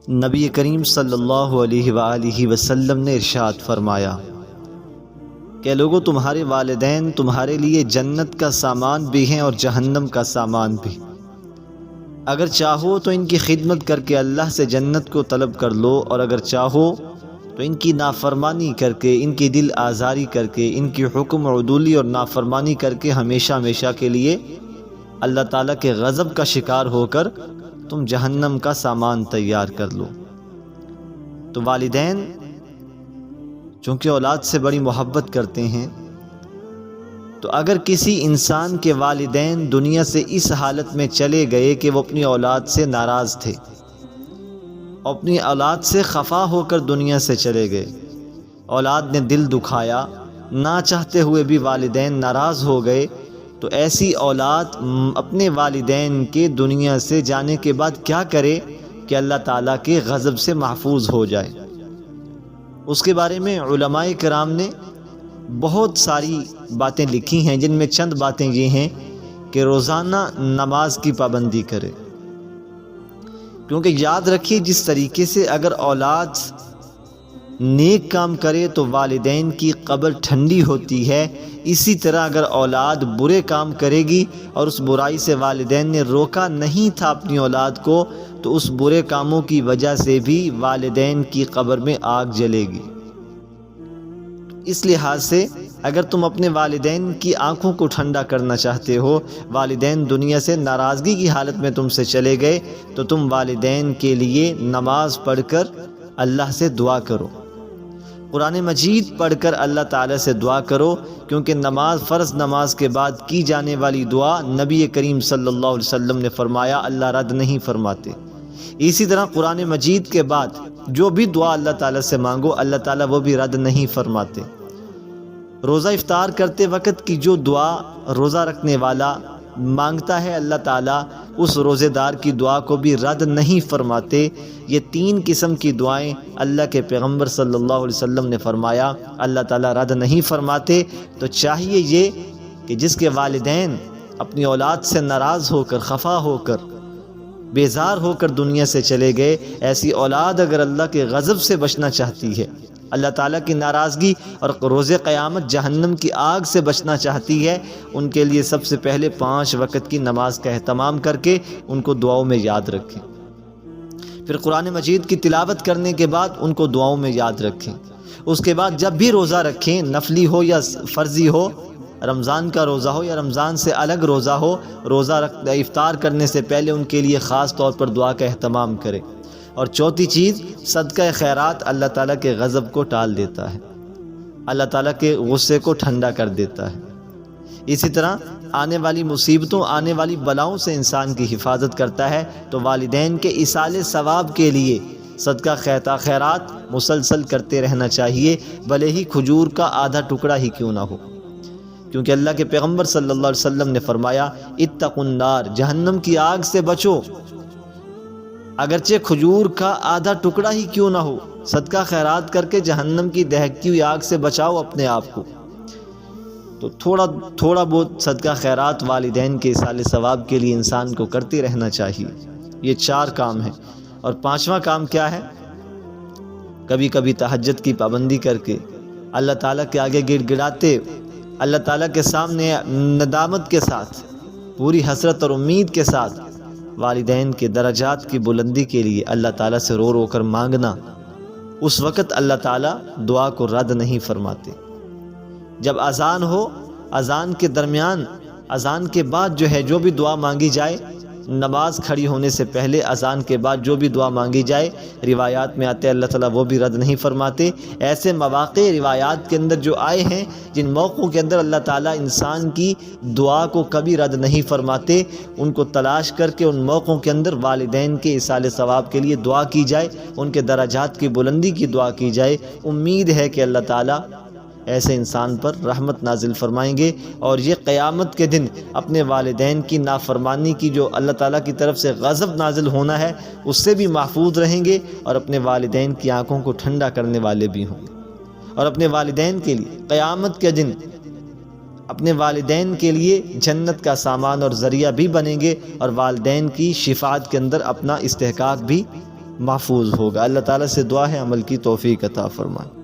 نبی کریم صلی اللہ علیہ وآلہ وسلم نے ارشاد فرمایا کہ لوگوں، تمہارے والدین تمہارے لیے جنت کا سامان بھی ہیں اور جہنم کا سامان بھی۔ اگر چاہو تو ان کی خدمت کر کے اللہ سے جنت کو طلب کر لو، اور اگر چاہو تو ان کی نافرمانی کر کے، ان کی دل آزاری کر کے، ان کی حکم عدولی اور نافرمانی کر کے ہمیشہ ہمیشہ کے لیے اللہ تعالیٰ کے غضب کا شکار ہو کر تم جہنم کا سامان تیار کر لو۔ تو والدین چونکہ اولاد سے بڑی محبت کرتے ہیں، تو اگر کسی انسان کے والدین دنیا سے اس حالت میں چلے گئے کہ وہ اپنی اولاد سے ناراض تھے، اپنی اولاد سے خفا ہو کر دنیا سے چلے گئے، اولاد نے دل دکھایا، نہ چاہتے ہوئے بھی والدین ناراض ہو گئے، تو ایسی اولاد اپنے والدین کے دنیا سے جانے کے بعد کیا کرے کہ اللہ تعالیٰ کے غضب سے محفوظ ہو جائے۔ اس کے بارے میں علماء کرام نے بہت ساری باتیں لکھی ہیں، جن میں چند باتیں یہ ہیں کہ روزانہ نماز کی پابندی کرے، کیونکہ یاد رکھیے جس طریقے سے اگر اولاد نیک کام کرے تو والدین کی قبر ٹھنڈی ہوتی ہے، اسی طرح اگر اولاد برے کام کرے گی اور اس برائی سے والدین نے روکا نہیں تھا اپنی اولاد کو، تو اس برے کاموں کی وجہ سے بھی والدین کی قبر میں آگ جلے گی۔ اس لحاظ سے اگر تم اپنے والدین کی آنکھوں کو ٹھنڈا کرنا چاہتے ہو، والدین دنیا سے ناراضگی کی حالت میں تم سے چلے گئے، تو تم والدین کے لیے نماز پڑھ کر اللہ سے دعا کرو، قرآن مجید پڑھ کر اللہ تعالیٰ سے دعا کرو، کیونکہ نماز، فرض نماز کے بعد کی جانے والی دعا نبی کریم صلی اللہ علیہ وسلم نے فرمایا اللہ رد نہیں فرماتے۔ اسی طرح قرآن مجید کے بعد جو بھی دعا اللہ تعالیٰ سے مانگو، اللہ تعالیٰ وہ بھی رد نہیں فرماتے۔ روزہ افطار کرتے وقت کی جو دعا روزہ رکھنے والا مانگتا ہے، اللہ تعالیٰ اس روزے دار کی دعا کو بھی رد نہیں فرماتے۔ یہ تین قسم کی دعائیں اللہ کے پیغمبر صلی اللہ علیہ وسلم نے فرمایا اللہ تعالیٰ رد نہیں فرماتے۔ تو چاہیے یہ کہ جس کے والدین اپنی اولاد سے ناراض ہو کر، خفا ہو کر، بیزار ہو کر دنیا سے چلے گئے، ایسی اولاد اگر اللہ کے غضب سے بچنا چاہتی ہے، اللہ تعالیٰ کی ناراضگی اور روز قیامت جہنم کی آگ سے بچنا چاہتی ہے، ان کے لیے سب سے پہلے 5 وقت کی نماز کا اہتمام کر کے ان کو دعاؤں میں یاد رکھیں۔ پھر قرآن مجید کی تلاوت کرنے کے بعد ان کو دعاؤں میں یاد رکھیں۔ اس کے بعد جب بھی روزہ رکھیں، نفلی ہو یا فرضی ہو، رمضان کا روزہ ہو یا رمضان سے الگ روزہ ہو، روزہ افطار کرنے سے پہلے ان کے لیے خاص طور پر دعا کا اہتمام کریں۔ اور چوتھی چیز، صدقہ خیرات اللہ تعالیٰ کے غضب کو ٹال دیتا ہے، اللہ تعالیٰ کے غصے کو ٹھنڈا کر دیتا ہے۔ اسی طرح آنے والی مصیبتوں، آنے والی بلاؤں سے انسان کی حفاظت کرتا ہے۔ تو والدین کے ایصال ثواب کے لیے صدقہ خیرات مسلسل کرتے رہنا چاہیے، بھلے ہی کھجور کا آدھا ٹکڑا ہی کیوں نہ ہو، کیونکہ اللہ کے پیغمبر صلی اللہ علیہ وسلم نے فرمایا اتقوا النار، جہنم کی آگ سے بچو، اگرچہ کھجور کا آدھا ٹکڑا ہی کیوں نہ ہو، صدقہ خیرات کر کے جہنم کی دہکتی ہوئی آگ سے بچاؤ اپنے آپ کو۔ تو تھوڑا بہت صدقہ خیرات والدین کے ایصال ثواب کے لیے انسان کو کرتے رہنا چاہیے۔ یہ 4 کام ہیں۔ اور 5واں کام کیا ہے؟ کبھی کبھی تہجد کی پابندی کر کے اللہ تعالیٰ کے آگے گڑ گڑاتے، اللہ تعالیٰ کے سامنے ندامت کے ساتھ، پوری حسرت اور امید کے ساتھ والدین کے درجات کی بلندی کے لیے اللہ تعالیٰ سے رو رو کر مانگنا، اس وقت اللہ تعالیٰ دعا کو رد نہیں فرماتے۔ جب اذان ہو، اذان کے درمیان، اذان کے بعد جو ہے جو بھی دعا مانگی جائے، نماز کھڑی ہونے سے پہلے اذان کے بعد جو بھی دعا مانگی جائے، روایات میں آتے اللہ تعالیٰ وہ بھی رد نہیں فرماتے۔ ایسے مواقع روایات کے اندر جو آئے ہیں، جن موقعوں کے اندر اللہ تعالیٰ انسان کی دعا کو کبھی رد نہیں فرماتے، ان کو تلاش کر کے ان موقعوں کے اندر والدین کے ایصال ثواب کے لیے دعا کی جائے، ان کے درجات کی بلندی کی دعا کی جائے۔ امید ہے کہ اللہ تعالیٰ ایسے انسان پر رحمت نازل فرمائیں گے، اور یہ قیامت کے دن اپنے والدین کی نافرمانی کی جو اللہ تعالیٰ کی طرف سے غضب نازل ہونا ہے، اس سے بھی محفوظ رہیں گے، اور اپنے والدین کی آنکھوں کو ٹھنڈا کرنے والے بھی ہوں گے، اور اپنے والدین کے لیے قیامت کے دن اپنے والدین کے لیے جنت کا سامان اور ذریعہ بھی بنیں گے، اور والدین کی شفاعت کے اندر اپنا استحقاق بھی محفوظ ہوگا۔ اللہ تعالیٰ سے دعا ہے عمل کی توفیق عطا فرمائے۔